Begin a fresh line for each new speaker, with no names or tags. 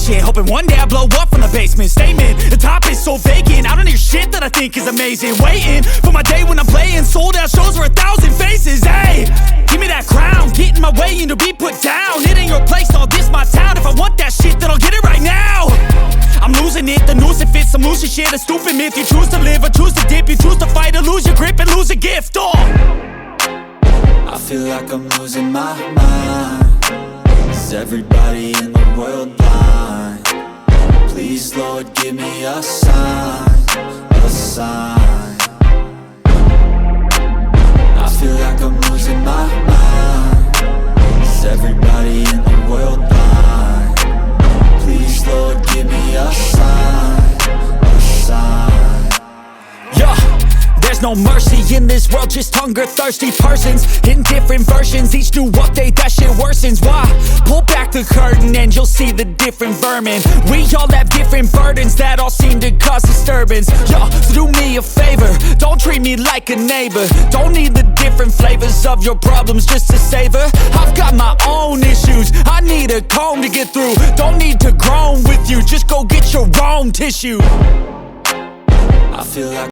shit, hoping one day I blow up from the basement. Statement, the top is so vacant, I don't hear shit that I think is amazing. Waiting for my day when I'm playing sold out shows for 1,000 faces. Hey, give me that crown, get in my way and to be put down. It ain't your place, no, this my town. If I want that shit, then I'll get it right now. I'm losing it, the noose it fits, some loose shit, a stupid myth. You choose to live or choose to dip, you choose to fight or lose your grip and lose a gift.
I feel like I'm losing my mind. Is everybody in the world blind? Please, Lord, give me a sign, a sign. I feel like I'm losing my mind. Is everybody in the world blind? Please, Lord, give me a sign, a sign.
Yeah. There's no mercy in this world, just hunger-thirsty persons in different versions. Each new update, that shit worsens. Why? Pull back the curtain and you'll see the different vermin. We all have different burdens that all seem to cause disturbance. Yo, so do me a favor, don't treat me like a neighbor. Don't need the different flavors of your problems just to savor. I've got my own issues, I need a comb to get through. Don't need to groan with you, just go get your own tissue.
I feel like